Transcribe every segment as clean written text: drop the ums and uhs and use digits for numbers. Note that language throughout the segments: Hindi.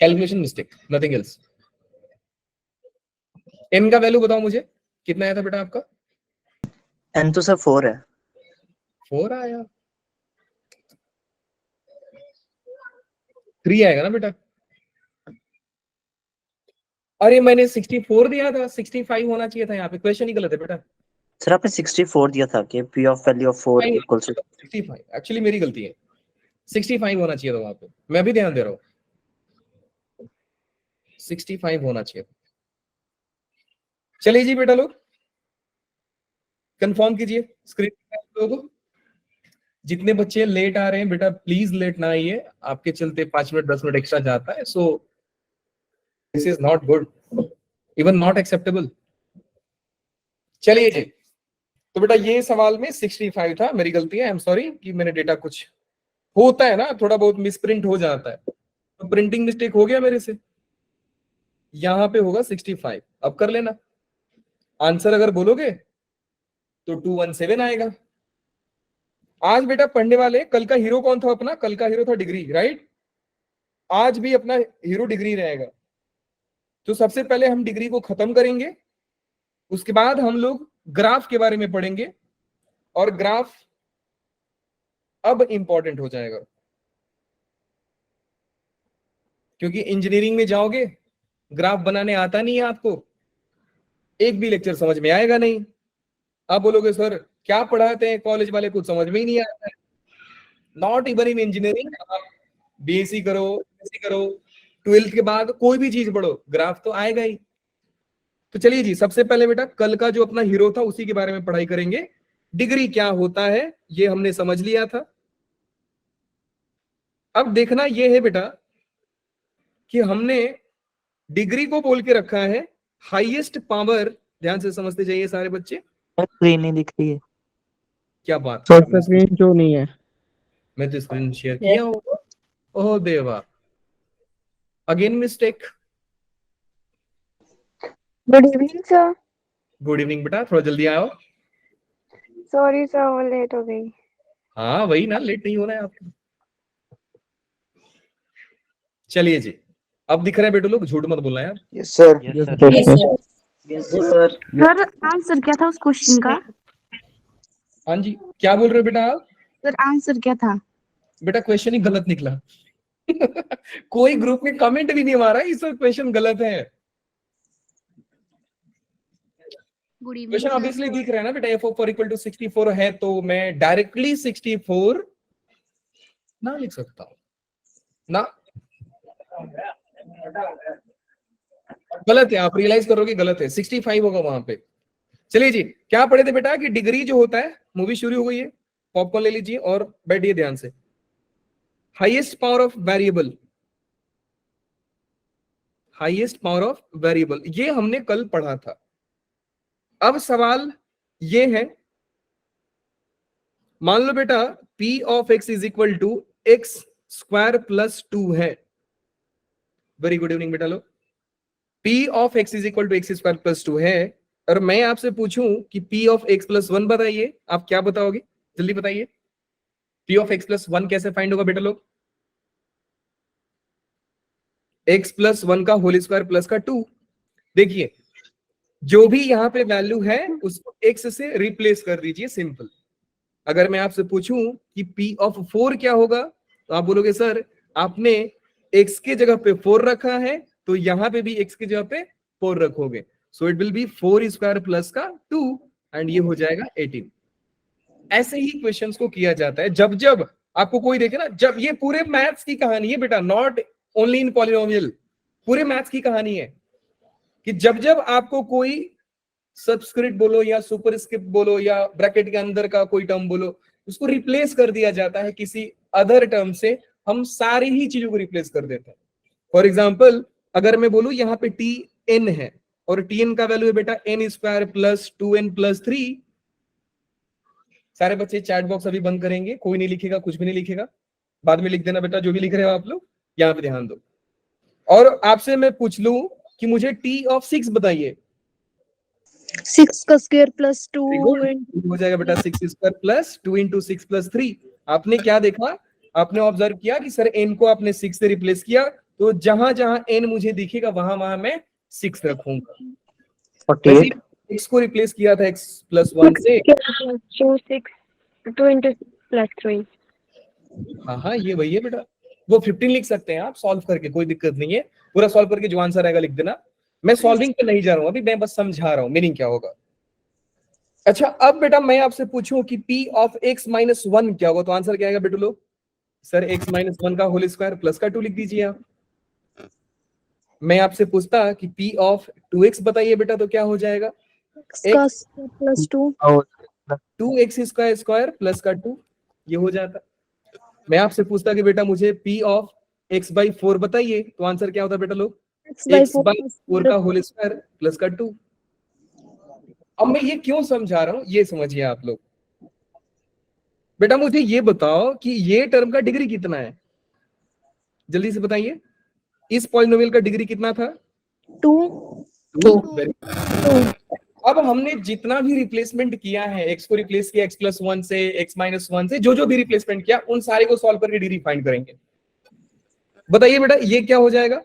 Calculation mistake, nothing else. n का वैल्यू बताओ मुझे, कितना आया था बेटा आपका? n तो सर 4 है। 4 आया, 3 आएगा ना बेटा? अरे मैंने 64 दिया था, 65 होना चाहिए था यहाँ पे, क्वेश्चन ही गलत है बेटा। सर आपने 64 दिया था कि p of value of 4 equals to 65, actually मेरी गलती है, 65 होना चाहिए था वहां पे, मैं भी ध्यान दे रहा हूँ, 65 होना चाहिए। चलिए जी बेटा लोग कंफर्म कीजिए स्क्रीन को। जितने बच्चे लेट आ रहे हैं बेटा प्लीज लेट ना आइए, आपके चलते 5 मिनट 10 मिनट एक्स्ट्रा जाता है, so this is not good, even not acceptable. चलिए जी, तो बेटा ये सवाल में 65 था, मेरी गलती है, आई एम सॉरी कि मैंने डेटा कुछ होता है ना, थोड़ा बहुत मिसप्रिंट हो जाता है, तो प्रिंटिंग मिस्टेक हो गया मेरे से, यहां पे होगा 65। अब कर लेना, आंसर अगर बोलोगे तो 217 आएगा। आज बेटा पढ़ने वाले, कल का हीरो कौन था अपना? कल का हीरो था डिग्री, राइट? आज भी अपना हीरो डिग्री रहेगा। तो सबसे पहले हम डिग्री को खत्म करेंगे, उसके बाद हम लोग ग्राफ के बारे में पढ़ेंगे, और ग्राफ अब इंपॉर्टेंट हो जाएगा, क्योंकि इंजीनियरिंग में जाओगे ग्राफ बनाने आता नहीं है आपको, एक भी लेक्चर समझ में आएगा नहीं, आप बोलोगे सर क्या पढ़ाते हैं कॉलेज वाले, कुछ समझ में ही नहीं आता है। नॉट इवन इन इंजीनियरिंग, आप बीएससी करो, बीएससी करो, 12th के बाद कोई भी चीज पढ़ो, ग्राफ तो आएगा ही। तो चलिए जी, सबसे पहले बेटा कल का जो अपना हीरो था उसी के बारे में पढ़ाई करेंगे। डिग्री क्या होता है ये हमने समझ लिया था। अब देखना ये है बेटा कि हमने डिग्री को बोल के रखा है हाईएस्ट पावर, ध्यान से समझते जाइए सारे बच्चे। स्क्रीन नहीं दिख रही है। क्या बात, स्क्रीन जो नहीं है, मैं तो स्क्रीन शेयर किया हूं। ओह देवा, again mistake. Good evening sir. Good evening बेटा, थोड़ा जल्दी आओ। सॉरी सर, वो लेट हो गई। हाँ वही ना, लेट नहीं होना है आपको। चलिए जी, अब दिख रहा है बेटो लोग, झूठ मत बोलना यार। Yes sir. Yes sir. Sir answer क्या था उस क्वेश्चन का? हाँ जी, क्या बोल रहे हो बेटा आप? सर आंसर क्या था? बेटा क्वेश्चन ही गलत निकला। कोई ग्रुप में कमेंट भी नहीं मारा इस क्वेश्चन गलत है। गुड इवनिंग क्वेश्चन ऑब्वियसली दिख रहा है ना बेटा, f of 4 equal to 64 है, तो मैं डायरेक्टली 64 ना लिख सकता हूं ना, गलत है, आप रियलाइज करोगे गलत है, 65 होगा वहां पे। चलिए जी, क्या पढ़े थे बेटा कि डिग्री जो होता है, मूवी शुरू हो गई है, पॉपकॉर्न ले लीजिए और बैठिए ध्यान से। Highest power of variable, highest power of variable, ये हमने कल पढ़ा था। अब सवाल ये है, मान लो बेटा p of x is equal to x square plus 2 है। वेरी गुड इवनिंग बेटा लो, p of x is equal to x square plus 2 है, और मैं आपसे पूछूं कि p ऑफ x प्लस 1 बताइए, आप क्या बताओगे? जल्दी बताइए, p ऑफ x प्लस 1 कैसे फाइंड होगा बेटा लोग? x प्लस 1 का होल स्क्वायर प्लस का 2। देखिए जो भी यहां पे वैल्यू है उसको x से रिप्लेस कर दीजिए, सिंपल। अगर मैं आपसे पूछूं कि p ऑफ 4 क्या होगा, तो आप बोलोगे सर आपने x के जगह पे 4 रखा है, तो यहां पे भी x की जगह पे 4 रखोगे, so it will be 4 square plus का 2 एंड ये हो जाएगा 18। ऐसे ही क्वेश्चंस को किया जाता है जब जब आपको कोई देखे ना, जब ये पूरे मैथ्स की कहानी है बेटा, नॉट ओनली इन पॉलिनोमियल, पूरे मैथ्स की कहानी है कि जब जब आपको कोई सबस्क्रिप्ट बोलो या सुपरस्क्रिप्ट बोलो या ब्रैकेट के अंदर का कोई टर्म बोलो, उसको रिप्लेस कर दिया जाता है किसी अदर टर्म से, हम सारी ही चीजों को रिप्लेस कर देते हैं। फॉर एग्जाम्पल अगर मैं बोलूं यहाँ पे टी एन है और टी एन का वैल्यू है बेटा N square plus 2n plus 3, सारे बच्चे चैट बॉक्स अभी बंद करेंगे, कोई नहीं लिखेगा, कुछ भी नहीं लिखेगा, बाद में लिख देना बेटा जो भी लिख रहे हो आप लोग, यहाँ पे ध्यान दो। और आपसे मैं पूछ लूं कि मुझे टी ऑफ 6 बताइए, 6 का स्क्वायर प्लस 2 हो जाएगा बेटा 6 स्क्वायर प्लस 2 इंटू 6 प्लस 3। आपने क्या देखा, आपने ऑब्जर्व किया कि सर n को आपने 6 से रिप्लेस किया, तो जहां जहां n मुझे दिखेगा वहां वहां मैं 6 रखूंगा। 48 x को रिप्लेस किया था x प्लस 1 से। 2 6 2 into plus 3 हाँ ये वही है बेटा, वो 15 लिख सकते हैं आप सॉल्व करके, कोई दिक्कत नहीं है। पूरा सॉल्व करके जो आंसर आएगा लिख देना। मैं सॉल्विंग पे नहीं जा रहा हूँ अभी, मैं बस समझा रहा हूँ मीनिंग क्या होगा। अच्छा अब बेटा मैं आपसे पूछूं कि p ऑफ x माइनस 1 क्या होगा, तो आंसर क्या आएगा बेटू लोग? सर x माइनस 1 का होल स्क्वायर प्लस का 2 लिख दीजिए आप। मैं आपसे पूछता कि p ऑफ 2x बताइए बेटा, तो क्या हो जाएगा? x का square plus 2 2x square square plus का 2, ये हो जाता। मैं आपसे पूछता कि बेटा मुझे p ऑफ x बाई 4 बताइए, तो आंसर क्या होता बेटा लोग? x by x 4 by plus 4 का होल स्क्वायर प्लस का 2। अब मैं ये क्यों समझा रहा हूं ये समझिए आप लोग। बेटा मुझे ये बताओ कि ये टर्म का डिग्री कितना है, जल्दी से बताइए। इस पॉलिनोमियल का डिग्री कितना था? 2 2। अब हमने जितना भी रिप्लेसमेंट किया है, x को रिप्लेस किया x प्लस 1 से, x माइनस 1 से, जो जो भी रिप्लेसमेंट किया उन सारे को सॉल्व करके डिग्री फाइंड करेंगे। बताइए बेटा ये क्या हो जाएगा?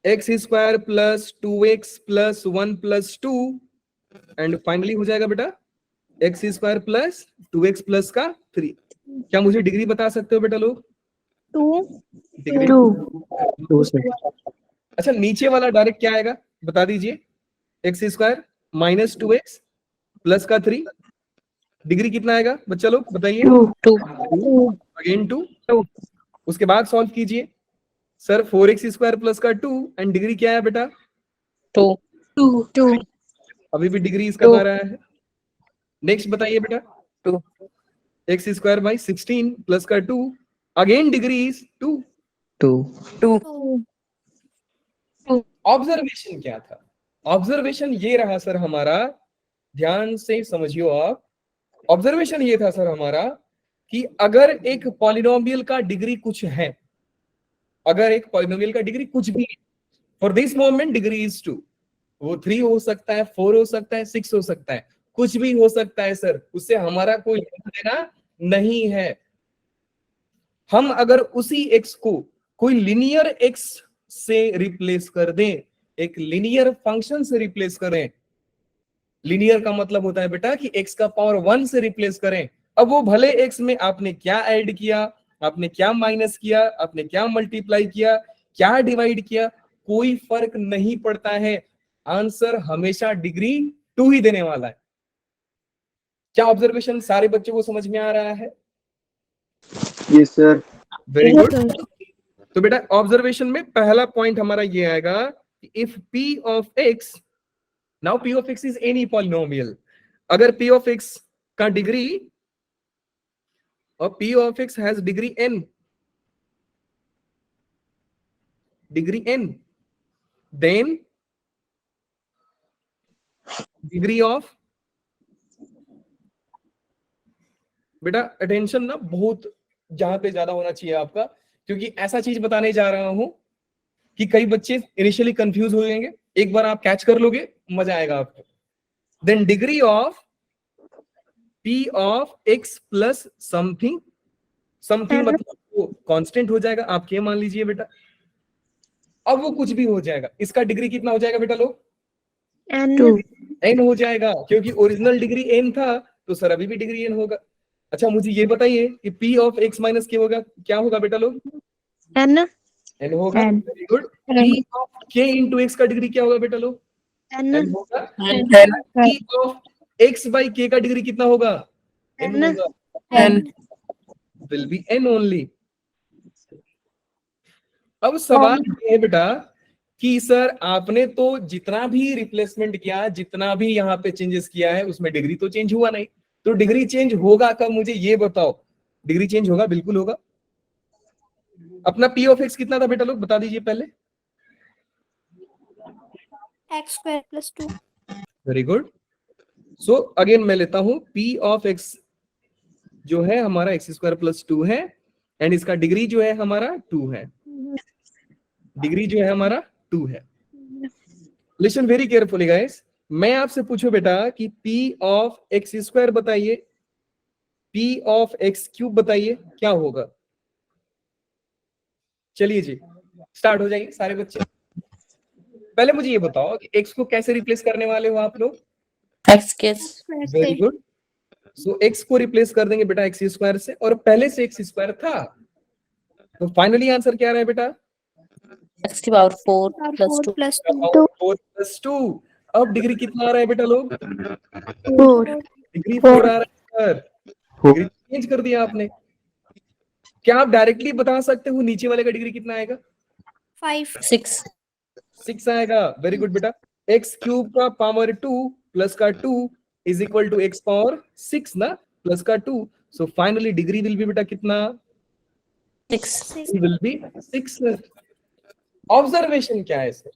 x square plus 2x plus 1 plus 2 and finally हो जाएगा बेटा x square plus 2x plus का 3। क्या मुझे डिग्री बता सकते हो बेटा लोग? 2 डिग्री 2 से अच्छा नीचे वाला डायरेक्ट क्या आएगा बता दीजिए? x square minus 2x plus का 3, डिग्री कितना आएगा बच्चा लोग बताइए? 2 अगेन 2। उसके बाद सॉल्व कीजिए। सर 4x स्क्वायर प्लस का 2 एंड डिग्री क्या है बेटा? 2 अभी भी डिग्री इसका आ रहा है। नेक्स्ट बताइए बेटा? 2 x स्क्वायर बाई 16 प्लस का 2, अगेन डिग्री इज 2। 2 ऑब्जर्वेशन क्या था? ऑब्जर्वेशन ये रहा सर हमारा, ध्यान से समझियो आप। ऑब्जर्वेशन ये था सर हमारा कि अगर एक पॉलिनोमियल का डिग्री कुछ है, अगर एक पॉलिनोमियल का डिग्री कुछ भी है, for this moment degree is 2। वो 3 हो सकता है, 4 हो सकता है, 6 हो सकता है, कुछ भी हो सकता है सर, उससे हमारा कोई लेना देना नहीं है। हम अगर उसी x को कोई लिनियर x से रिप्लेस कर दें, एक लिनियर फंक्शन से रिप्लेस करें, लिनियर का मतलब होता है बेटा कि x का पावर 1 से रिप्लेस करें। अब वो भले x में आपने क्या ऐड किया, आपने क्या माइनस किया, आपने क्या मल्टीप्लाई किया, क्या डिवाइड किया, कोई फर्क नहीं पड़ता है, आंसर हमेशा डिग्री 2 ही देने वाला है। क्या ऑब्जर्वेशन सारे बच्चों को समझ में आ रहा है? Yes sir. Very good. तो बेटा ऑब्जर्वेशन में पहला पॉइंट हमारा ये आएगा कि if p of x, now p of x is any polynomial, अगर p ऑफ x का डिग्री और p of x has degree n, then degree of, बेटा अटेंशन ना बहुत जहां पे ज्यादा होना चाहिए आपका, क्योंकि ऐसा चीज बताने जा रहा हूं कि कई बच्चे इनिशियली कंफ्यूज हो जाएंगे, एक बार आप कैच कर लोगे मजा आएगा आपको। Then degree of p of x plus something, something मतलब वो कांस्टेंट हो जाएगा, आप क्या मान लीजिए बेटा, अब वो कुछ भी हो जाएगा, इसका डिग्री कितना हो जाएगा बेटा लोग? n हो जाएगा, क्योंकि ओरिजिनल डिग्री n था तो सर अभी भी डिग्री n होगा। अच्छा मुझे ये बताइए कि p of x minus k होगा, क्या होगा बेटा लोग? n होगा। N। Very good. p of k into x का डिग्री क्या होगा बेटा लोग? n होगा। p of x by k का डिग्री कितना होगा? n होगा। Will be n only. अब सवाल ये है बेटा कि सर आपने तो जितना भी रिप्लेसमेंट किया, जितना भी यहाँ पे चेंजेस किया है, उसमें डिग्री तो चेंज हुआ नहीं, तो डिग्री चेंज होगा कब मुझे ये बताओ? डिग्री चेंज होगा, बिल्कुल होगा। अपना p ऑफ x कितना था बेटा लोग बता दीजिए पहले? x square plus 2 very good. So again मैं लेता हूं p ऑफ x जो है हमारा x स्क्वायर प्लस 2 है, एंड इसका डिग्री जो है हमारा 2 है, डिग्री जो है हमारा 2 है। लिसन वेरी केयरफुली गाइस, मैं आपसे पूछूं बेटा कि p ऑफ x स्क्वायर बताइए, p ऑफ x क्यूब बताइए क्या होगा? चलिए जी स्टार्ट हो जाइए सारे बच्चे। पहले मुझे ये बताओ कि x को कैसे रिप्लेस करने वाले हो आप लोग? X के वेरी गुड। सो x को रिप्लेस कर देंगे बेटा x स्क्वायर से, और पहले से x स्क्वायर था, तो फाइनली आंसर क्या आ रहा है बेटा? X की पावर 4 और प्लस 4 2 plus 2 4 + 2। अब डिग्री कितना आ रहा है बेटा लोग? 4 डिग्री 4 आ रहा है सर। डिग्री चेंज कर दिया आपने। क्या आप डायरेक्टली बता सकते हो नीचे वाले का डिग्री कितना आएगा? 5 6 6 आएगा। वेरी गुड बेटा। x क्यूब का पावर 2 प्लस का 2 is equal to x power 6 ना, प्लस का 2। So finally degree will be बेटा कितना? 6 विल बी 6। ऑब्जर्वेशन क्या है सर?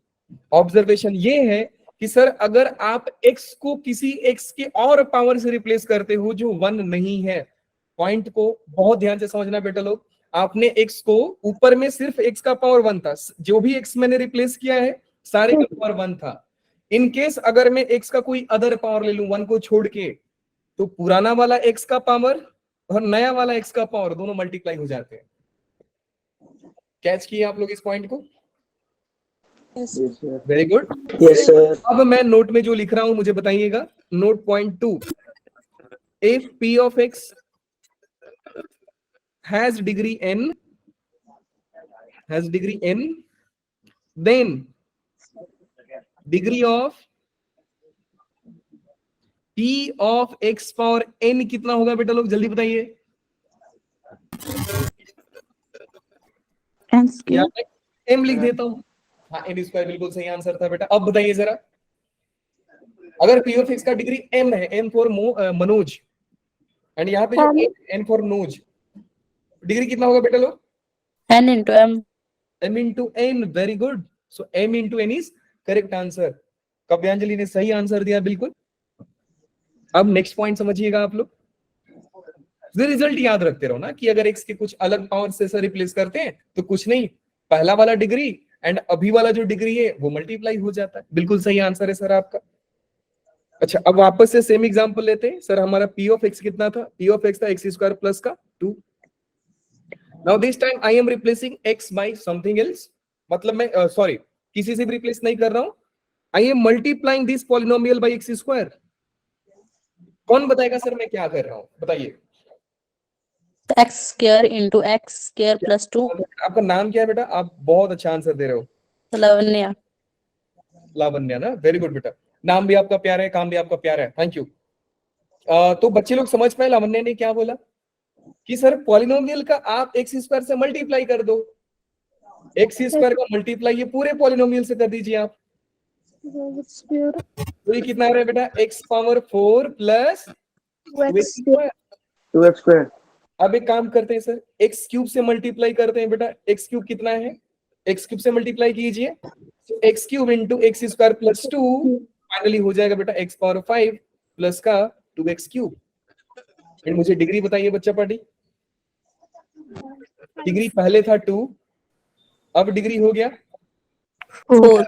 ऑब्जर्वेशन ये है कि सर अगर आप x को किसी x के और पावर से रिप्लेस करते हो जो 1 नहीं है, पॉइंट को बहुत ध्यान से समझना बेटा लोग। आपने x को ऊपर में सिर्फ x का पावर 1 था, जो भी x मैंने रिप्लेस किया है सारे का पावर 1 था। इन केस अगर मैं x का कोई अदर पावर ले लूं 1 को छोड़ के, तो पुराना वाला x का पावर और नया वाला x का पावर दोनों मल्टीप्लाई हो जाते हैं। कैच किए आप लोग इस पॉइंट को? Yes, sir. Very good. Yes, sir. अब मैं नोट में जो लिख रहा हूं मुझे बताइएगा। Note point 2, if p of x has degree n, then degree of p of x power n कितना होगा बेटा लोग? जल्दी बताइए। m लिख देता हूं। हाँ n स्क्वायर बिल्कुल सही आंसर था बेटा। अब बताइए जरा, अगर p of x का डिग्री m है, n फॉर मनोज, एंड यहाँ पे जो n फॉर नोज, डिग्री कितना होगा बेटा लोग? n into m m into n। Very good. So m into n is correct answer. काव्यांजलि ने सही आंसर दिया बिल्कुल। अब नेक्स्ट पॉइंट समझिएगा आप लोग। रिजल्ट याद रखते रहो ना कि अगर x के कुछ अलग पावर से सर रिप्लेस करते हैं तो कुछ नहीं, पहला वाला डिग्री एंड अभी वाला जो डिग्री है वो मल्टीप्लाई हो जाता है। बिल्कुल सही आंसर है सर आपका। अच्छा अब वापस से सेम एग्जांपल लेते हैं। सर हमारा p of x कितना था? p of x था x स्क्वायर प्लस का 2। Now this time I am replacing x by something else. मतलब मैं सॉरी किसी से भी रिप्लेस नहीं कर रहा हूं। I am multiplying this polynomial bye x square. कौन बताएगा सर मैं क्या कर रहा हूं? बताइए। x square into x square plus 2 आपका नाम क्या है बेटा? आप बहुत अच्छा आंसर दे रहे हो। लावण्या। लावण्या ना, वेरी गुड बेटा। नाम भी आपका प्यारा है, काम भी आपका प्यारा है, थैंक यू। तो बच्चे लोग समझ पाए लावण्या ने क्या बोला कि सर पॉलिनोमियल का आप x स्क्वायर से मल्टीप्लाई कर दो। x स्क्वायर का मल्टीप्लाई ये पूरे पॉलिनोमियल से कर दीजिए आप। तो ये कितना आ रहा है बेटा? x power 4 plus 2x square. 2x square. अब एक काम करते हैं सर, x क्यूब से मल्टीप्लाई करते हैं बेटा। x क्यूब कितना है? x क्यूब से मल्टीप्लाई कीजिए, x cube into x square plus 2 finally हो जाएगा बेटा x पावर 5 प्लस का 2x क्यूब। फिर मुझे डिग्री बताइए बच्चा पार्टी। डिग्री पहले था 2, अब डिग्री हो गया 4।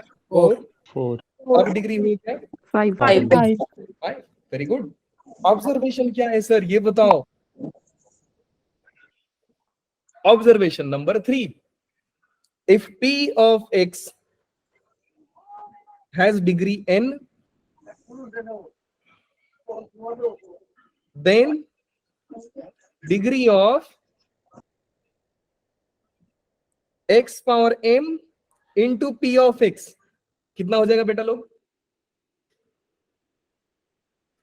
अब डिग्री हो गया 5। Very good. ऑब्जर्वेशन क्या है सर ये बताओ? Observation number 3, if p of x has degree n, then degree of x power m into p of x कितना हो जाएगा बेटा लोग?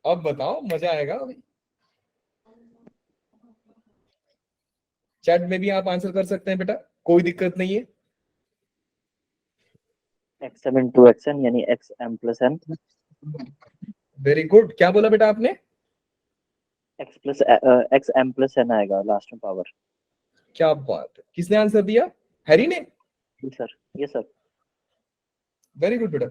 अब बताओ, मजा आएगा अभी। चैट में भी आप आंसर कर सकते हैं बेटा, कोई दिक्कत नहीं है। xm into xn यानी xm plus n very good. क्या बोला बेटा आपने? xm plus n आएगा लास्ट में पावर। क्या बात है, किसने आंसर दिया? हैरी ने? ये सर वेरी गुड बेटा।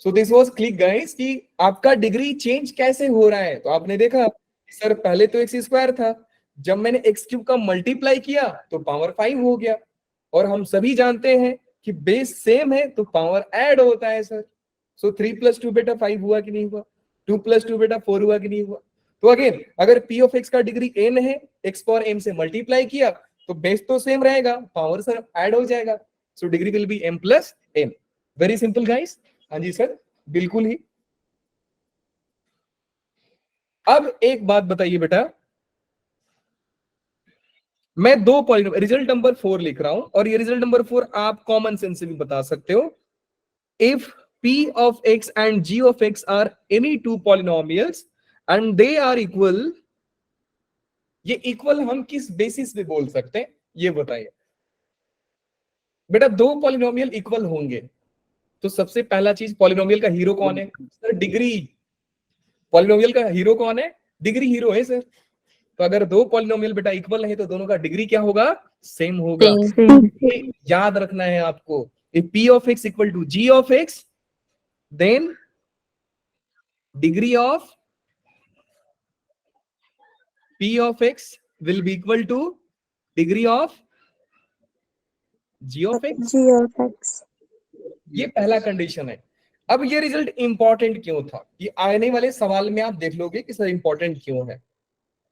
So this was click guys कि आपका डिग्री चेंज कैसे हो रहा है। तो आपने देखा सर पहले तो x स्क्वायर था, जब मैंने x क्यूब का मल्टीप्लाई किया तो पावर 5 हो गया। और हम सभी जानते हैं कि बेस सेम है तो पावर ऐड होता है सर। सो 3 + 2 बेटा 5 हुआ कि नहीं हुआ? 2 + 2 बेटा 4 हुआ कि नहीं हुआ? तो अगेन अगर p of x का डिग्री n है, x पावर m से मल्टीप्लाई किया तो बेस तो सेम रहेगा, पावर सर ऐड हो जाएगा, so degree will B m plus n। Very simple guys. हाँ जी सर, बिल्कुल ही। अब एक बात बताइए बेटा, मैं दो पॉलिनोमियल, रिजल्ट नंबर 4 लिख रहा हूं, और ये रिजल्ट नंबर 4 आप कॉमन सेंस से भी बता सकते हो। If p of x and g of x are any two polynomials and they are equal, ये इक्वल हम किस बेसिस पे बोल सकते हैं ये बताइए बेटा। दो पॉलिनोमियल इक्वल होंगे तो सबसे पहला चीज, पॉलिनोमियल का हीरो कौन है सर? डिग्री। पॉलिनोमियल का हीरो कौन है? डिग्री हीरो है सर। तो अगर दो पॉलिनोमियल बेटा इक्वल है तो दोनों का डिग्री क्या होगा? सेम होगा। Same. ये याद रखना है आपको। If p of x equal to g of x, then degree of p of x will be equal to degree of g of x। G of X. ये पहला कंडीशन है। अब ये रिजल्ट इंपॉर्टेंट क्यों था, ये आने वाले सवाल में आप देख लोगे कि सर इंपॉर्टेंट क्यों है।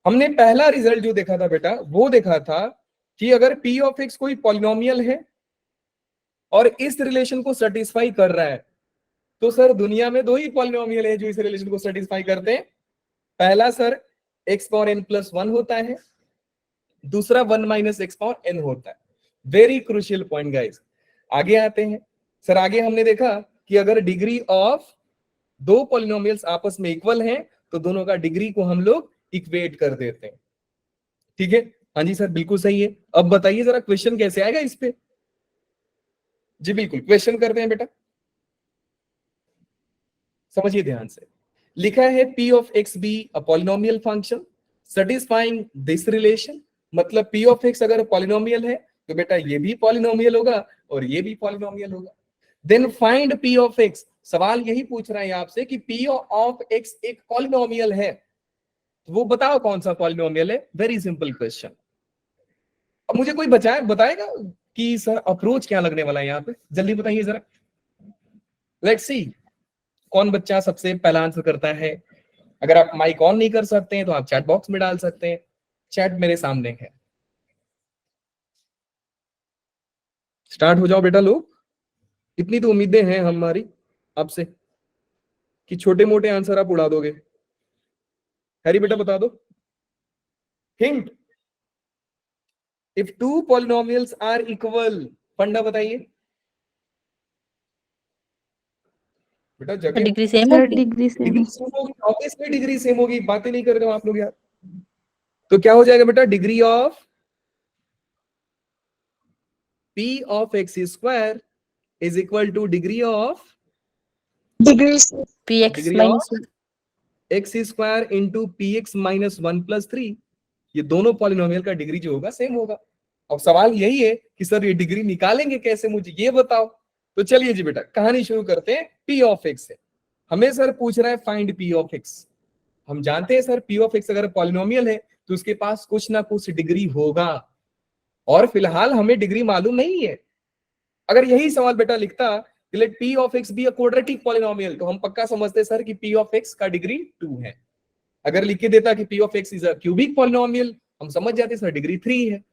हमने पहला रिजल्ट जो देखा था बेटा, वो देखा था कि अगर p of x कोई पॉलिनोमियल है और इस रिलेशन को सेटिस्फाई कर रहा है, तो सर दुनिया में दो ही पॉलिनोमियल है जो इस रिलेशन को सेटिस्फाई करते हैं। पहला sir x power n plus 1 होता है, दूसरा 1 माइनस x पावर n होता है। Very crucial point guys. आगे आते हैं सर। आगे हमने देखा कि अगर डिग्री ऑफ दो पॉलिनोमियल्स आपस में इक्वल हैं तो दोनों का डिग्री को हम लोग इक्वेट कर देते हैं। ठीक है, हाँ जी सर बिल्कुल सही है। अब बताइए जरा क्वेश्चन कैसे आएगा इस पे? जी बिल्कुल, क्वेश्चन करते हैं बेटा, समझिए ध्यान से। लिखा है p of x be a polynomial function satisfying this relation, मतलब p of x अगर पॉलिनोमियल है तो बेटा ये भी पॉलिनोमियल होगा और ये भी पॉलिनोमियल होगा। Then find p of x, सवाल यही पूछ रहा है आपसे कि p of x एक पॉलिनोमियल है, तो वो बताओ कौन सा पॉलिनोमियल है। Very simple question. अब मुझे कोई बताएगा कि सर अप्रोच क्या लगने वाला है यहाँ पे, जल्दी बताइए जरा। लेट्स सी कौन बच्चा सबसे पहला आंसर करता है। अगर आप माइक ऑन नहीं कर सकते हैं तो आप चैट बॉक्स में डाल सकते हैं, चैट मेरे सामने है। स्टार्ट हो जाओ बेटा लोग, इतनी तो उम्मीदें हैं हमारी आपसे कि छोटे मोटे आंसर आप उड़ा दोगे। हैरी बेटा बता दो हिंट। If two polynomials are equal, फंडा बताइए बेटा। जगह डिग्री सेम सर होगी। Degree same. डिग्री सेम होगी, ऑब्वियसली डिग्री सेम होगी, बातें नहीं कर रहे हो आप लोग यार। तो क्या हो जाएगा बेटा? Degree of p of x square is equal to degree of px degree minus of x square into px minus 1 plus 3। ये दोनों पॉलिनोमियल का डिग्री जो होगा सेम होगा। अब सवाल यही है कि सर ये डिग्री निकालेंगे कैसे, मुझे ये बताओ। तो चलिए जी बेटा कहानी शुरू करते हैं p of x से। हमें सर पूछ रहा है फाइंड p of x। हम जानते हैं सर p of x अगर पॉलिनोमियल है तो उसके पास कुछ ना कुछ डिग्री होगा, और फिलहाल हमें डिग्री मालूम नहीं है। अगर यही सवाल बेटा लिखता let p of x be a quadratic polynomial, तो हम पक्का समझते सर कि p of x का डिग्री 2 है। अगर लिख के देता कि p of x is a cubic polynomial, हम समझ जाते सर डिग्री 3 है।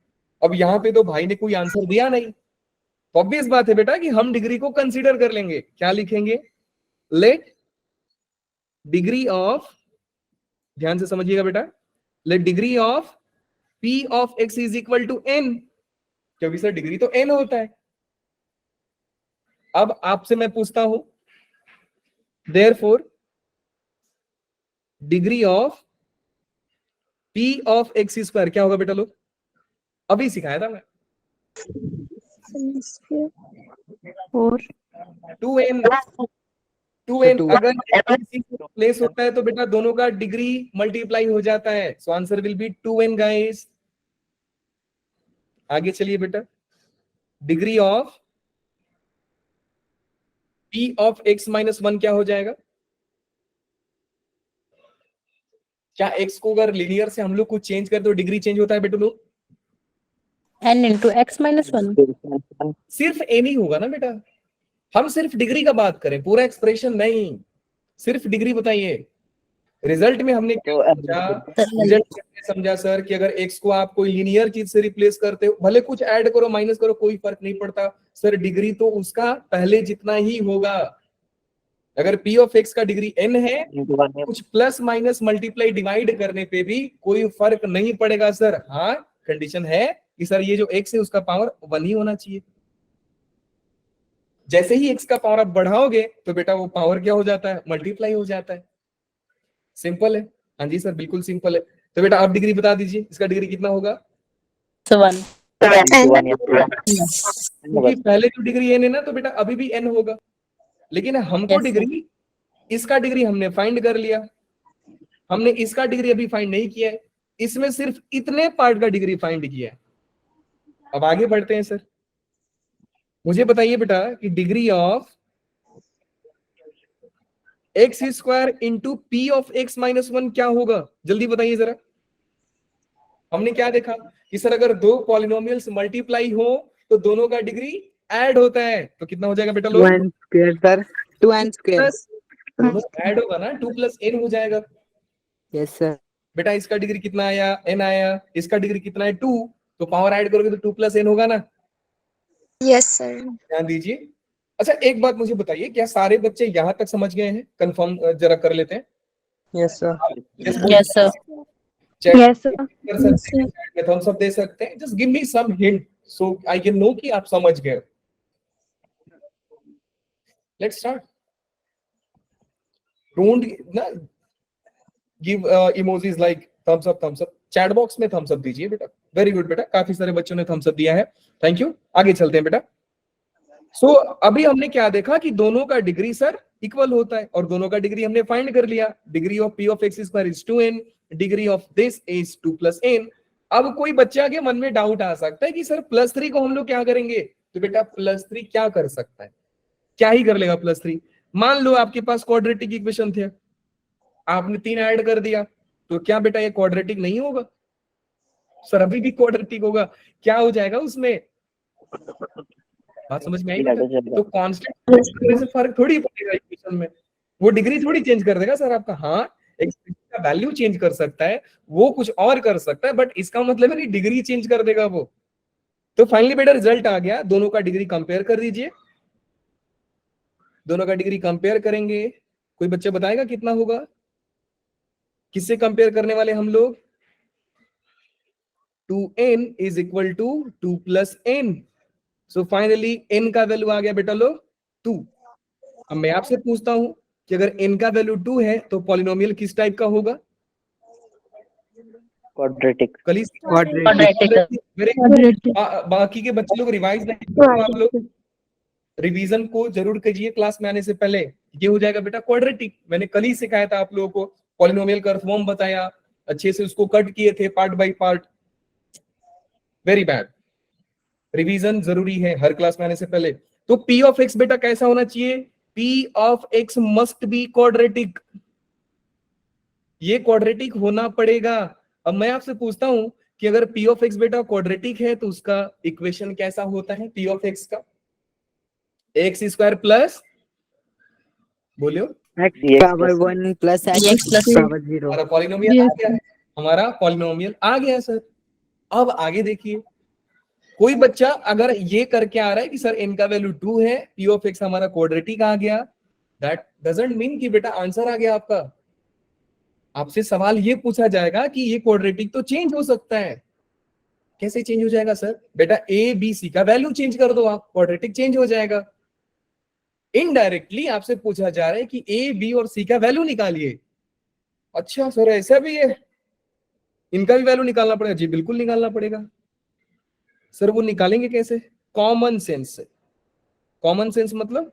अब यहाँ पे तो भाई ने कोई आंसर दिया नहीं, तो ऑब्वियस बात है बेटा कि हम डिग्री को कंसीडर कर लेंगे। क्या लिखेंगे? लेट डिग्री ऑफ, ध्यान से समझिएगा बेटा, let degree of p of x is equal to n, क्योंकि सर डिग्री तो n होता है। अब आपसे मैं पूछता हूं therefore degree of p of x square क्या होगा बेटा लोग? अभी सिखाया था मैं। 2n 2n अगर प्लेस होता है तो बेटा दोनों का डिग्री मल्टीप्लाई हो जाता है, so answer will be 2n guys. आगे चलिए बेटा, degree of p of x minus 1 क्या हो जाएगा? क्या x को अगर लीनियर से हम लोग कुछ चेंज कर तो डिग्री चेंज होता है बेटा लोग? n into x minus 1। सिर्फ n ही होगा ना बेटा, हम सिर्फ डिग्री का बात करें, पूरा एक्सप्रेशन नहीं, सिर्फ डिग्री बताइए। रिजल्ट में हमने क्या तो समझा, रिजल्ट में हमने समझा सर कि अगर x को आप कोई लीनियर चीज से रिप्लेस करते हो, भले कुछ ऐड करो माइनस करो कोई फर्क नहीं पड़ता सर, डिग्री तो उसका पहले जितना ही होगा। अगर p ऑफ x का डिग्री n है, कुछ प्लस माइनस मल्टीप्लाई डिवाइड करने पे भी कोई फर्क नहीं पड़ेगा सर। हाँ, कंडीशन है कि सर ये जो x है उसका पावर 1 ही होना चाहिए। जैसे ही x का पावर आप बढ़ाओगे तो बेटा वो पावर क्या हो जाता है, मल्टीप्लाई हो जाता है। सिंपल है। हाँ जी सर, बिल्कुल सिंपल है। तो बेटा आप डिग्री बता दीजिए, इसका डिग्री कितना होगा? 1 क्योंकि पहले जो डिग्री n है ना, तो बेटा अभी भी n होगा, लेकिन हमको Yes, sir. डिग्री, इसका डिग्री हमने फाइंड कर लिया, हमने इसका डिग्री अभी फाइंड नहीं किया है, इसमें सिर्फ इतने पार्ट का डिग्री फाइंड किया है। अब आगे बढ़ते हैं सर, मुझे बताइए बेटा कि degree of x square into p of x minus 1 क्या होगा, जल्दी बताइए जरा। हमने क्या देखा कि सर अगर दो पॉलिनोमियल्स मल्टीप्लाई हो तो दोनों का डिग्री ऐड होता है, तो कितना हो जाएगा बेटा लोग? 2n square sir, 2n square। दोनों ऐड होगा ना, 2 + n हो जाएगा। Yes sir. बेटा इसका डिग्री कितना आया, n आया, इसका डिग्री कितना है 2, तो पावर ऐड करोगे तो 2 + n होगा ना। Yes, sir. ध्यान दीजिए। अच्छा एक बात मुझे बताइए, क्या सारे बच्चे यहां तक समझ गए हैं? कंफर्म जरा कर लेते हैं। Yes sir. Yes, sir. Check Yes, sir. कर सकते हैं, चैट में थम्स अप दे सकते हैं, just give me some hint so I can know कि आप समझ गए। Let's start. डोंट ना give emojis like thumbs up thumbs up, chat box में थम्स अप दीजिए बेटा। वेरी गुड बेटा, काफी सारे बच्चों ने थम्स अप दिया है, थैंक यू। आगे चलते हैं बेटा। सो अभी हमने क्या देखा कि दोनों का डिग्री सर इक्वल होता है, और दोनों का डिग्री हमने फाइंड कर लिया। Degree of p of x square is 2n, degree of this is 2 + n। अब कोई बच्चा के मन में डाउट आ सकता है कि सर +3 को हम लोग क्या करेंगे, तो बेटा +3 क्या कर सकता है, क्या ही कर लेगा +3। मान लो आपके पास क्वाड्रेटिक इक्वेशन थे, आपने 3 ऐड कर दिया, तो क्या बेटा ये क्वाड्रेटिक नहीं होगा? सर अभी भी क्वाड्रेटिक होगा। क्या हो जाएगा उसमें, बात समझ में आई बेटा? तो कांस्टेंट से फर्क थोड़ी पड़ेगा इक्वेशन में, वो डिग्री थोड़ी चेंज कर देगा सर आपका। हाँ, एक्सप्रेशन का वैल्यू चेंज कर सकता है, वो कुछ और कर सकता है, बट इसका मतलब है कि डिग्री चेंज कर देगा वो। तो फाइनली बेटा रिजल्ट आ गया, दोनों का डिग्री कंपेयर कर दीजिए। दोनों का डिग्री कंपेयर करेंगे, कोई बच्चा बताएगा कितना होगा? किससे कंपेयर करने वाले हम लोग? 2n is equal to 2 + n। So finally n का वैल्यू आ गया बेटा लो 2। अब मैं आपसे पूछता हूं कि अगर n का वैल्यू 2 है तो पॉलिनोमियल किस टाइप का होगा? क्वाड्रेटिक। Quadratic. बाकी के बच्चे लोग रिवाइज नहीं करते, आप लोग रिवीजन को जरूर कीजिए क्लास में आने से पहले। ये हो जाएगा बेटा क्वाड्रेटिक। मैंने कल ही सिखाया था आप लोगों को, पॉलिनोमियल का अर्थवर्म बताया, अच्छे से उसको कट किए थे part by part. Very bad, revision जरूरी है हर क्लास में आने से पहले। तो p ऑफ x बेटा कैसा होना चाहिए? p of x must be quadratic, ये क्वाड्रेटिक होना पड़ेगा। अब मैं आपसे पूछता हूं कि अगर p ऑफ x बेटा क्वाड्रेटिक है तो उसका इक्वेशन कैसा होता है p ऑफ x का? x स्क्वायर प्लस, बोलियो, x power 1 plus x power 0। हमारा पॉलिनोमियल आ गया, हमारा पॉलिनोमियल आ गया सर। अब आगे देखिए, कोई बच्चा अगर ये करके आ रहा है कि सर n का वैल्यू 2 है, p ऑफ x हमारा क्वाड्रेटिक आ गया, दैट डजंट मीन कि बेटा आंसर आ गया आपका। आपसे सवाल ये पूछा जाएगा कि ये क्वाड्रेटिक तो चेंज हो सकता है। कैसे चेंज हो जाएगा सर? बेटा a b c का वैल्यू चेंज कर दो आप, क्वाड्रेटिक चेंज हो जाएगा। इनडायरेक्टली आपसे पूछा जा रहा है कि a b और c का वैल्यू निकालिए। अच्छा सर ऐसा भी है, इनका भी वैल्यू निकालना पड़ेगा? जी बिल्कुल निकालना पड़ेगा सर। वो निकालेंगे कैसे? कॉमन सेंस से। कॉमन सेंस मतलब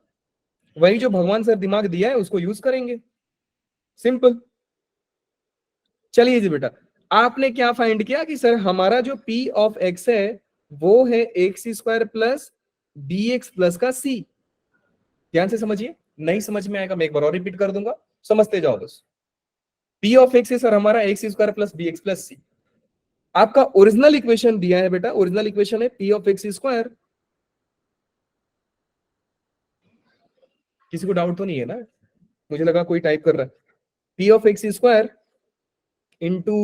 वही जो भगवान सर दिमाग दिया है उसको यूज करेंगे, सिंपल। चलिए जी बेटा, आपने क्या फाइंड किया कि सर हमारा जो p ऑफ x है वो है x² प्लस bx प्लस का c। ध्यान से समझिए, नहीं समझ में आएगा मैं एक बार और रिपीट कर दूंगा, समझते जाओ बस। p ऑफ x है सर हमारा x² plus bx plus c। आपका ओरिजिनल इक्वेशन दिया है बेटा, ओरिजिनल इक्वेशन है p ऑफ x²। किसी को डाउट तो नहीं है ना? मुझे लगा कोई टाइप कर रहा है। p of x square into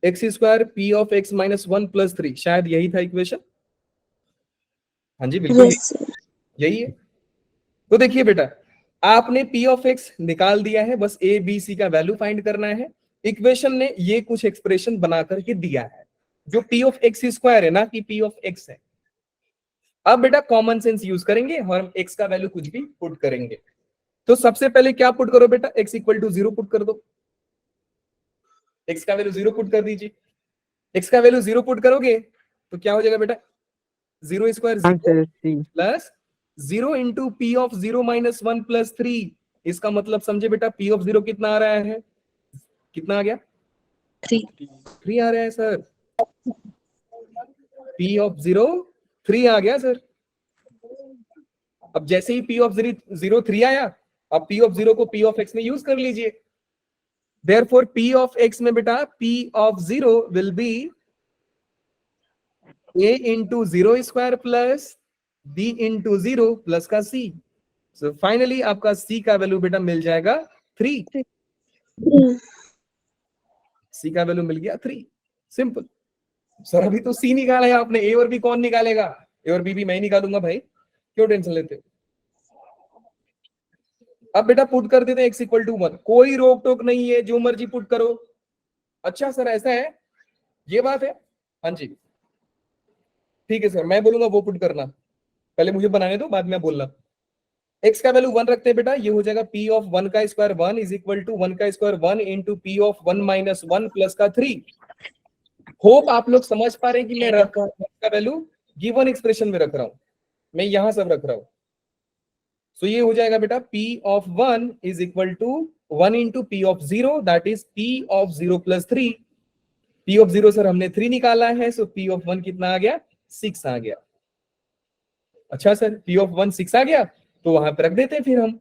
x square p of x minus 1 plus 3, शायद यही था इक्वेशन। हाँ जी बिल्कुल Yes, sir. यही है। तो देखिए बेटा, आपने p ऑफ x निकाल दिया है, बस a b c का वैल्यू फाइंड करना है। इक्वेशन ने ये कुछ एक्सप्रेशन बना करके दिया है जो p ऑफ x स्क्वायर है, ना कि p ऑफ x है। अब बेटा कॉमन सेंस यूज करेंगे और हम x का वैल्यू कुछ भी पुट करेंगे। तो सबसे पहले क्या पुट करो बेटा, x इक्वल टू 0 पुट कर दो। x का वैल्यू 0 पुट कर दीजिए। x का वैल्यू 0 पुट करोगे तो क्या हो जाएगा बेटा, 0 square answer c. Plus 0 into p of 0 minus 1 plus 3। इसका मतलब समझे बेटा, p ऑफ 0 कितना आ रहा है, कितना आ गया, 3 आ रहा है सर। p ऑफ 0 3 आ गया सर। अब जैसे ही p ऑफ 0 3 आया, अब p ऑफ 0 को p ऑफ x में यूज कर लीजिए। Therefore p of x में बेटा p of 0 will be a into 0 square plus b into 0 plus का c। So finally आपका c का वैल्यू बेटा मिल जाएगा 3। c का वैल्यू मिल गया 3। सिंपल। सर अभी तो c निकाला है आपने, a और b कौन निकालेगा, a और b भी मैं ही निकालूंगा भाई, क्यों टेंशन लेते हो। अब बेटा पुट कर देते हैं x इक्वल टू 1, कोई रोक टोक नहीं है, जो मर्जी पुट करो। अच्छा सर ऐसा है, ये बात है, हाँ जी ठीक है सर, मैं बोलूंगा वो पुट करना, पहले मुझे बनाने दो बाद में बोलना। x का वैल्यू 1 रखते हैं बेटा, ये हो जाएगा p ऑफ 1 का स्क्वायर 1 इज इक्वल टू 1 का square 1 into p of 1 minus 1 plus का 3। होप आप लोग समझ पा रहे हैं कि मैं रख रहा हूं का वैल्यू गिवन एक्सप्रेशन में रख रहा हूं, मैं यहां सब रख रहा हूं। सो ये हो जाएगा बेटा p of 1 is equal to 1 into p of 0 that is p of 0 plus 3। p of 0 sir हमने 3 निकाला है, सो p ऑफ 1 कितना आ गया, 6 आ गया। अच्छा सर p ऑफ 1 6 आ गया, तो वहां पे रख देते हैं फिर हम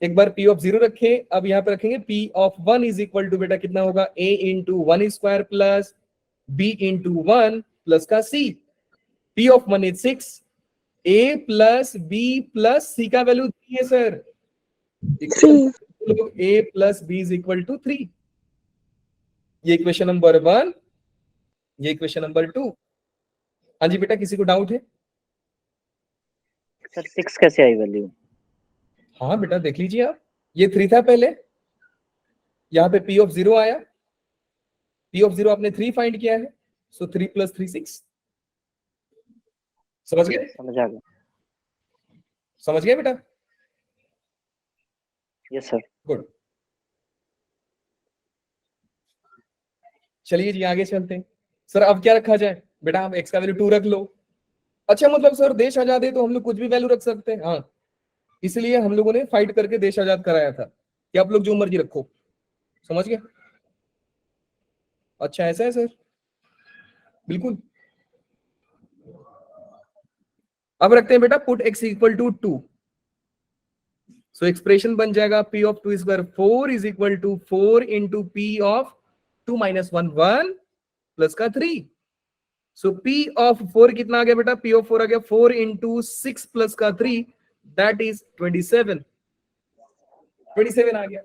एक बार p ऑफ 0 रखे, अब यहाँ पे रखेंगे p of 1 is equal to बेटा कितना होगा, a into 1 square plus b into 1 plus का c। p of 1 is 6, a plus b plus c का वैल्यू 3 है sir. a plus b is equal to 3। ये इक्वेशन नंबर 1, ये इक्वेशन नंबर 2। हाँ जी बेटा किसी को डाउट है। सर 6 कैसे आई वैल्यू? हाँ बेटा देख लीजिए आप, ये 3 था पहले, यहाँ पे p ऑफ 0 आया, p ऑफ 0 आपने 3 फाइंड किया है, सो 3 प्लस 3 6। समझ गए, समझ आ गया। समझ गए बेटा, यस सर। गुड। चलिए जी आगे चलते हैं। सर अब क्या रखा जाए बेटा, आप x का वैल्यू 2 रख लो। अच्छा मतलब सर देश आजाद है तो हम लोग कुछ भी वैल्यू रख सकते हैं, हाँ इसलिए हम लोगों ने फाइट करके देश आजाद कराया था कि आप लोग जो मर्जी रखो। समझ गए, अच्छा ऐसा है सर, बिल्कुल। अब रखते हैं बेटा put x equal to 2, so expression बन जाएगा p of 2 square 4 is equal to 4 into p of 2 minus 1 1 plus का 3। सो p ऑफ 4 कितना आ गया बेटा, p ऑफ 4 आ गया 4 इंटू 6 प्लस का 3 दैट इज 27। 27 आ गया।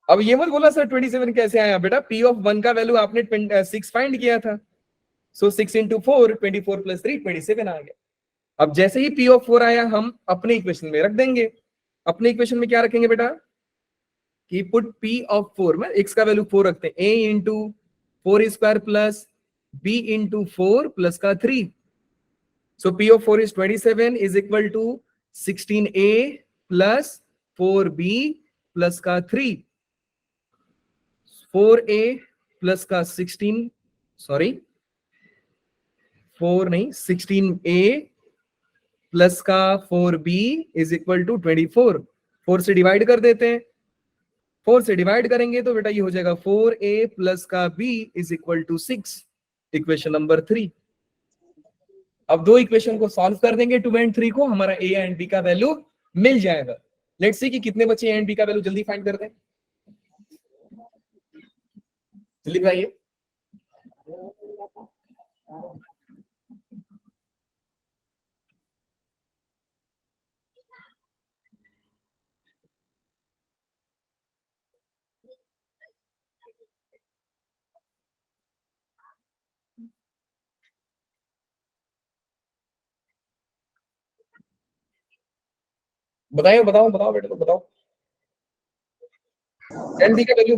अब ये मत बोला सर 27 कैसे आया बेटा, p ऑफ 1 का वैल्यू आपने 6 फाइंड किया था, सो 6 इंटू 4 24 प्लस 3 27 आ गया। अब जैसे ही p ऑफ 4 आया हम अपने इक्वेशन में रख देंगे। अपने इक्वेशन में क्या रखेंगे बेटा, कि पुट p ऑफ 4 में x का वैल्यू 4 रखते हैं, a into 4 square plus b into 4 plus का 3। So p of 4 is 27 is equal to 16a plus 4b plus का 3। 4a प्लस का 16, सॉरी 4 नहीं 16a प्लस का 4b इज इक्वल टू 24। 4 से डिवाइड कर देते हैं, 4 से डिवाइड करेंगे तो बेटा ये हो जाएगा 4a प्लस का b is equal to 6, equation number 3। अब दो इक्वेशन को सॉल्व कर देंगे 2 एंड 3 को, हमारा a एंड b का वैल्यू मिल जाएगा। लेट्स सी कि कितने बचे a एंड b का वैल्यू, जल्दी फाइंड कर दें, जल्दी बताइए। बताइए, बताओ बताओ बेटा, तो बताओ एंड बी का वैल्यू।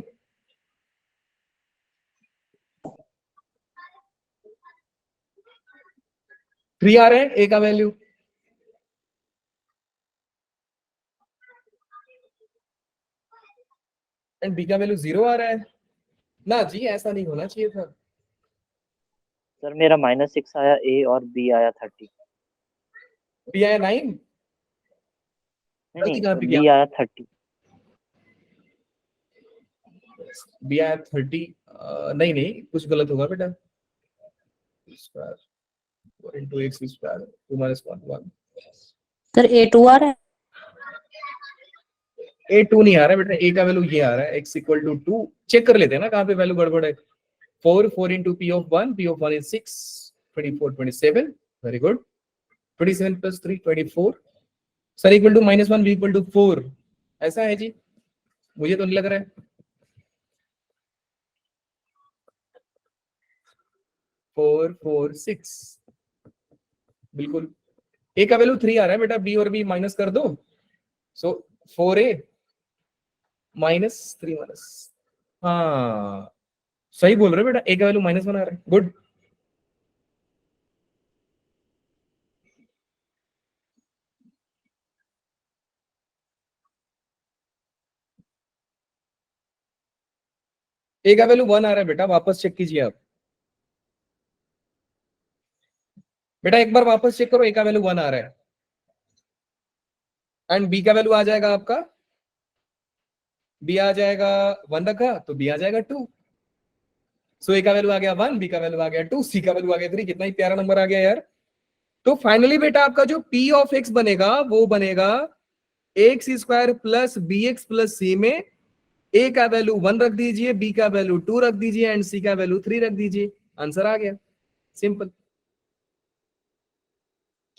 थ्री आ रहे हैं ए का वैल्यू, एंड बी का वैल्यू 0 आ रहा है ना जी, ऐसा नहीं होना चाहिए था। सर मेरा -6 आया ए और बी आया 30। बी आया 9, नहीं गलती कहाँ पे नहीं, किया? बी आया 30। बी आया 30, नहीं नहीं कुछ गलत होगा बेटा। Square into x square 2 - 1 1। Sir A2 आ रहा है। A2 नहीं आ रहा है बेटा, ए का वैल्यू ये आ रहा है x = 2। चेक कर लेते हैं ना कहाँ पे वैल्यू गड़बड़ है। 4 into p of 1, p of 1 is 6, 24 27, very good. 27 + 3 24, sir equal to -1 b = 4, ऐसा है जी, मुझे तो नहीं लग रहा है। 4 4 6, बिल्कुल। ए का वैल्यू 3 आ रहा है बेटा, बी और बी माइनस कर दो, सो 4a -3 हाँ सही बोल रहे हो बेटा, ए का वैल्यू -1 आ रहा है, गुड। ए का वैल्यू 1 आ रहा है बेटा, वापस चेक कीजिए आप बेटा, एक बार वापस चेक करो, ए का वैल्यू 1 आ रहा है एंड बी का वैल्यू आ जाएगा आपका, बी आ जाएगा 1 रखा तो बी आ जाएगा 2, सो ए का वैल्यू आ गया 1, बी का वैल्यू आ गया 2, सी का वैल्यू आ गया 3। कितना ही प्यारा नंबर आ गया यार। तो फाइनली बेटा आपका जो p ऑफ x बनेगा वो बनेगा x² + bx + c में a का वैल्यू 1 रख दीजिए, b का वैल्यू 2 रख दीजिए एंड c का वैल्यू 3 रख दीजिए, आंसर आ गया, सिंपल।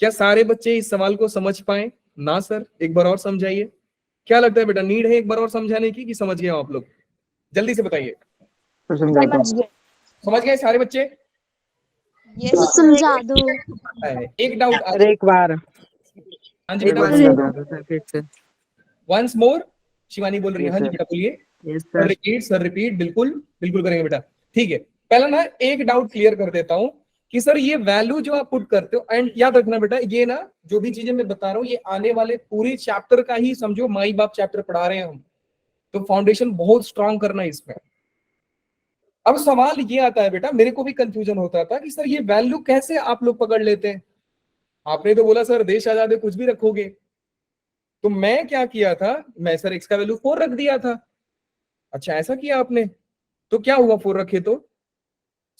क्या सारे बच्चे इस सवाल को समझ पाए? ना सर, एक बार और समझाइए। क्या लगता है बेटा, नीड है एक बार और समझाने की कि समझ गए आप लोग? जल्दी से बताइए। फिर समझाता हूँ। समझ गए सारे बच्चे? समझा दो। एक डाउट सर एक बार, हाँ जी एक बेटा, बार समझा दो सर फिर से। Once more. शिवानी बोल रही है, Yes, हाँ जी sir. बेटा बोलिए। Yes sir sir. Repeat, sir repeat, बिल्कुल बिल्कुल करेंगे बेटा। ठीक है, पहला ना एक डाउट क्लियर कर देता हूं कि सर ये वैल्यू जो आप पुट करते हो, एंड याद रखना बेटा, ये ना जो भी चीजें मैं बता रहा हूँ ये आने वाले पूरे चैप्टर का ही समझो, माई बाप चैप्टर पढ़ा रहे हैं हम, तो फाउंडेशन बहुत स्ट्रांग करना है इसमें। अब सवाल ये आता है बेटा, मेरे को भी कंफ्यूजन होता था कि सर ये वैल्यू कैसे आप लोग पकड़ लेते हैं। आपने तो बोला सर देश आजाद है कुछ भी रखोगे, तो मैं क्या किया था, मैं सर x का वैल्यू 4 रख दिया था। अच्छा ऐसा किया आपने, तो क्या हुआ 4 रखे तो?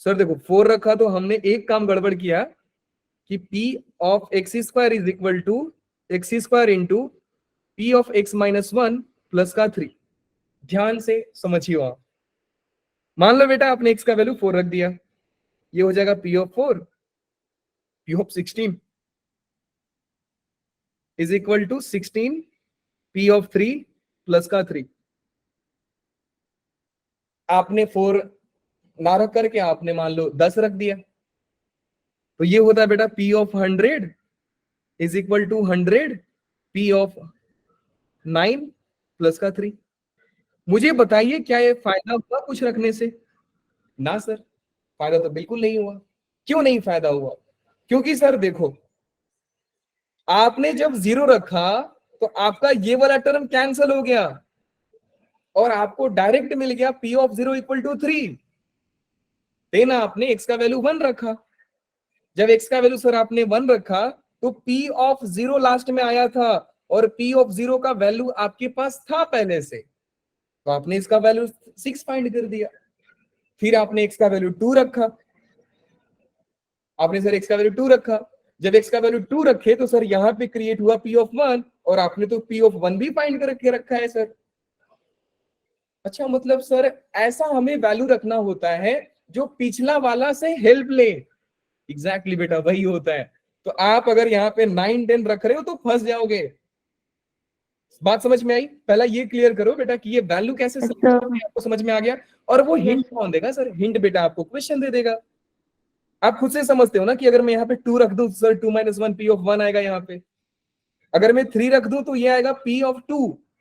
सर देखो 4 रखा तो हमने एक काम गड़बड़ किया कि p of x² = x² into p of x - 1 plus का 3। ध्यान से समझिए आप, मान लो बेटा आपने x का वैल्यू 4 रख दिया, ये हो जाएगा p of 4, p of 16 is equal to 16 p of 3 plus का 3। आपने 4 ना रख करके आपने मान लो 10 रख दिया, तो ये होता है बेटा p of 100 is equal to 100 p of 9 plus का 3। मुझे बताइए क्या ये फायदा हुआ कुछ रखने से? ना सर, फायदा तो बिल्कुल नहीं हुआ। क्यों नहीं फायदा हुआ? क्योंकि सर देखो, आपने जब 0 रखा तो आपका ये वाला टर्म कैंसिल हो गया और आपको डायरेक्ट मिल गया p ऑफ 0 इक्वल टू 3। देना आपने x का वैल्यू 1 रखा, जब x का वैल्यू सर आपने 1 रखा तो p ऑफ 0 लास्ट में आया था और p ऑफ 0 का वैल्यू आपके पास था पहले से, तो आपने इसका वैल्यू 6 फाइंड कर दिया। फिर आपने x का वैल्यू 2 रखा, आपने सर x का वैल्यू 2 रखा, जब x का वैल्यू 2 रखे तो सर यहां पे क्रिएट हुआ p ऑफ 1 और आपने तो p ऑफ 1 भी फाइंड करके रखा है सर। अच्छा मतलब सर ऐसा हमें वैल्यू रखना होता है जो पिछला वाला से हेल्प ले। एग्जैक्टली बेटा वही होता है। तो आप अगर यहाँ पे 9 10 रख रहे हो तो फंस जाओगे। बात समझ में आई? पहला ये क्लियर करो बेटा कि ये वैल्यू कैसे आपको समझ में आ गया। और वो हिंट कौन देगा सर? हिंट बेटा आपको क्वेश्चन दे देगा। आप खुद से समझते हो ना कि अगर मैं यहाँ पे 2 रख दूं सर 2 - 1 p ऑफ 1 आएगा यहाँ पे। अगर मैं 3 रख दूं तो ये आएगा P ऑफ 2।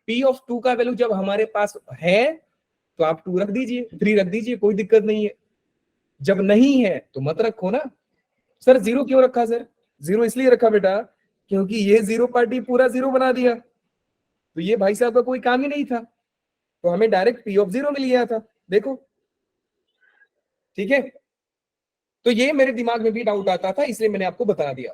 P ऑफ 2 का वैल्यू जब हमारे पास है तो आप 2 रख दीजिए, 3 रख दीजिए, कोई दिक्कत नहीं है। जब नहीं है तो मत रखो ना। सर 0 क्यों रखा सर? 0 इसलिए रखा बेटा क्योंकि ये 0 पार्टी पूरा 0 बना दिया, तो ये भाई साहब का कोई काम ही नहीं था, तो हमें डायरेक्ट P ऑफ 0 मिल गया था। देखो ठीक है, तो ये मेरे दिमाग में भी डाउट आता था, इसलिए मैंने आपको बता दिया।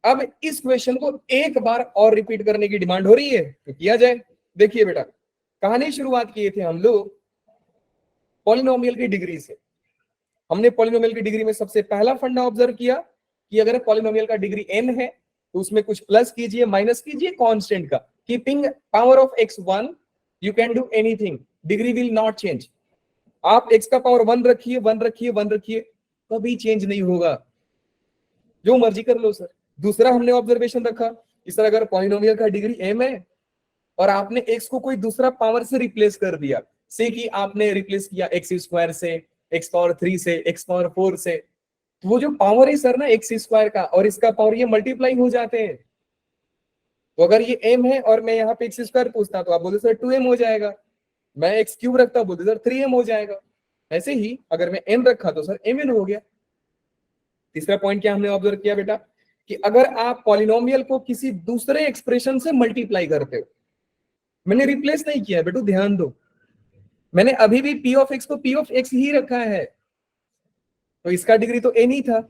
अब इस क्वेश्चन को एक बार और रिपीट करने की डिमांड हो रही है तो किया जाए। देखिए बेटा, कहानी शुरुआत किए थे हम लोग पॉलिनोमियल की डिग्री से। हमने पॉलिनोमियल की डिग्री में सबसे पहला फंडा ऑब्जर्व किया कि अगर पॉलिनोमियल का डिग्री n है तो उसमें कुछ प्लस कीजिए, माइनस कीजिए कांस्टेंट का। Keeping power of x 1 you can do anything, degree will not change. आप x का पावर 1 रखिए, 1 रखिए, 1 रखिए, कभी चेंज नहीं होगा, जो मर्जी कर लो सर। दूसरा हमने ऑब्जर्वेशन रखा कि सर अगर पॉलिनोमियल का डिग्री m है और आपने x को कोई दूसरा पावर से रिप्लेस कर दिया, से कि आपने रिप्लेस किया x स्क्वायर से, x पावर 3 से, x पावर 4 से, तो वो जो पावर है सर ना x स्क्वायर का और इसका पावर ये मल्टीप्लाई हो जाते हैं। तो अगर ये m है और मैं यहाँ पे x स्क्वायर पूछता तो आप बोलते सर 2m हो जाएगा, मैं x क्यूब रखता बोलते सर 3m हो जाएगा। ऐसे ही अगर मैं n रखा तो सर mn हो गया। तीसरा पॉइंट क्या हमने ऑब्जर्व किया बेटा कि अगर आप पॉलिनोमियल को किसी दूसरे एक्सप्रेशन से मल्टीप्लाई करते हो, मैंने रिप्लेस नहीं किया बेटू, ध्यान दो, मैंने अभी भी p ऑफ x को p ऑफ x ही रखा है, तो इसका डिग्री तो n ही था,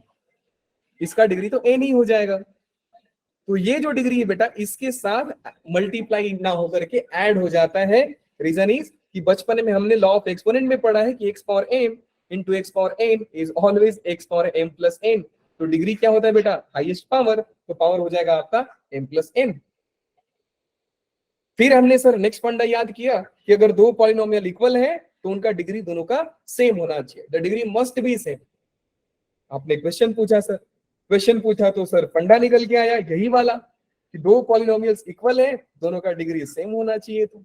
इसका डिग्री तो n ही हो जाएगा। तो ये जो डिग्री है बेटा इसके साथ मल्टीप्लाई ना होकर के ऐड हो जाता है। रीजन इज कि बचपन में हमने लॉ ऑफ एक्सपोनेंट में पढ़ा है कि x power m into x power n is always x power m plus n। तो डिग्री क्या होता है बेटा? हाईएस्ट पावर, तो पावर हो जाएगा आपका m प्लस n। फिर हमने सर नेक्स्ट फंडा याद किया कि अगर दो पॉलिनोमियल इक्वल है तो उनका डिग्री दोनों का सेम होना चाहिए, the degree must be same. आपने क्वेश्चन पूछा सर, क्वेश्चन पूछा तो सर फंडा निकल के आया यही वाला कि दो पॉलिनोमियल्स इक्वल है, दोनों का डिग्री सेम होना चाहिए। तो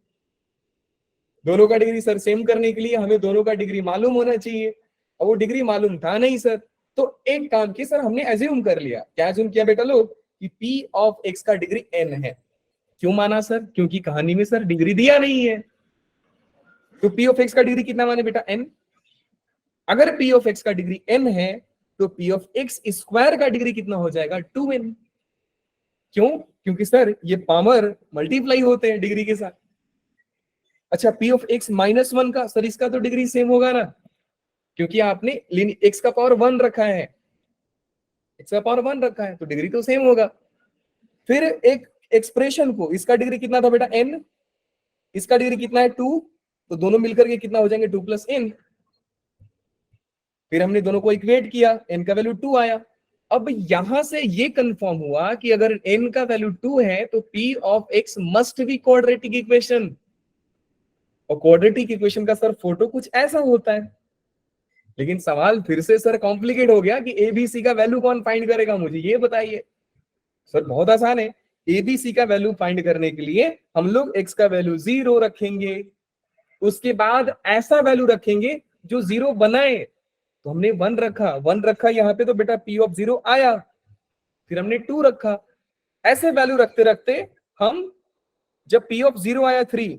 दोनों का डिग्री सर सेम करने के लिए हमें दोनों का डिग्री मालूम होना चाहिए, और वो डिग्री मालूम था नहीं सर। तो एक काम किया सर, हमने एज्यूम कर लिया। क्या एज्यूम किया बेटा लोग? कि p ऑफ x का डिग्री n है। क्यों माना सर? क्योंकि कहानी में सर डिग्री दिया नहीं है। तो p ऑफ x का डिग्री कितना माने बेटा? n। अगर p ऑफ x का डिग्री n है तो p ऑफ x स्क्वायर का डिग्री कितना हो जाएगा? 2n। क्यों? क्योंकि सर ये पावर मल्टीप्लाई होते हैं डिग्री के साथ। अच्छा, p ऑफ x माइनस 1 का सर इसका तो डिग्री सेम होगा ना, क्योंकि आपने x का पावर 1 रखा है, x का पावर 1 रखा है तो डिग्री तो सेम होगा। फिर एक एक्सप्रेशन को, इसका डिग्री कितना था बेटा? n, इसका डिग्री कितना है? 2, तो दोनों मिलकर के कितना हो जाएंगे? 2 प्लस n। फिर हमने दोनों को इक्वेट किया, n का वैल्यू 2 आया। अब यहां से ये कंफर्म हुआ कि अगर n का वैल्यू 2 है तो p of x must be quadratic equation. और क्वाड्रेटिक इक्वेशन का सर फोटो कुछ ऐसा होता है। लेकिन सवाल फिर से सर कॉम्प्लिकेट हो गया कि ABC का वैल्यू कौन फाइंड करेगा, मुझे ये बताइए। सर बहुत आसान है, ABC का वैल्यू फाइंड करने के लिए हम लोग x का वैल्यू 0 रखेंगे, उसके बाद ऐसा वैल्यू रखेंगे जो 0 बनाए। तो हमने 1 रखा, 1 रखा यहाँ पे तो बेटा p ऑफ 0 आया। फिर हमने 2 रखा, ऐसे वैल्यू रखते रखते हम जब p ऑफ 0 आया 3,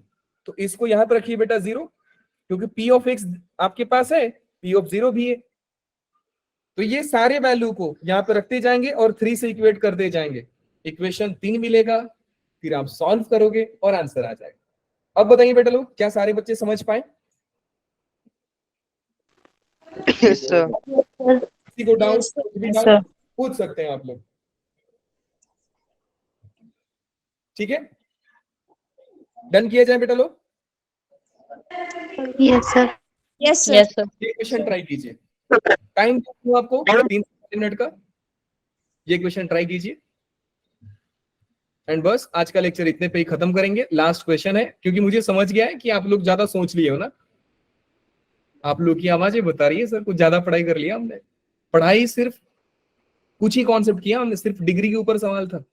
तो इसको यहाँ पे रखिए बेटा 0, क्योंकि p ऑफ x आपके पास है, p ऑफ 0 भी है। तो ये सारे वैल्यू को यहाँ पे रखते जाएंगे और 3 से इक्वेट करते जाएंगे, इक्वेशन 3 मिलेगा। फिर आप सॉल्व करोगे और आंसर आ जाएगा। अब बताइए बेटा लोग, क्या सारे बच्चे समझ पाए? Yes sir. किसी को डाउट सर। पूछ सकते हैं आप लोग, ठीक है? डन किया जाए बेटा लोग। Yes, sir. Yes, sir. Yes, sir. ये क्वेश्चन ट्राई कीजिए, टाइम दूं आपको 3 मिनट का, ये क्वेश्चन ट्राई कीजिए। एंड बस आज का लेक्चर इतने पे ही खत्म करेंगे। लास्ट क्वेश्चन है, क्योंकि मुझे समझ गया है कि आप लोग ज्यादा सोच लिए हो ना, आप लोग की आवाजें बता रही है सर कुछ ज्यादा पढ़ाई कर लिया हमने। पढ़ाई सिर्फ कुछ ही कॉन्सेप्ट किया हमने, सिर्फ डिग्री के ऊपर सवाल था,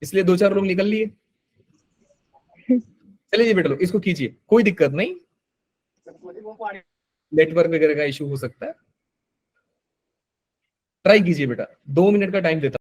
इसलिए 2-4 लोग निकल लिए। चलिए जी बेटा लोग, इसको कीजिए, कोई दिक्कत नहीं, नेटवर्क वगैरह का इशू हो सकता है। ट्राई कीजिए बेटा, 2 मिनट का टाइम देता हूं।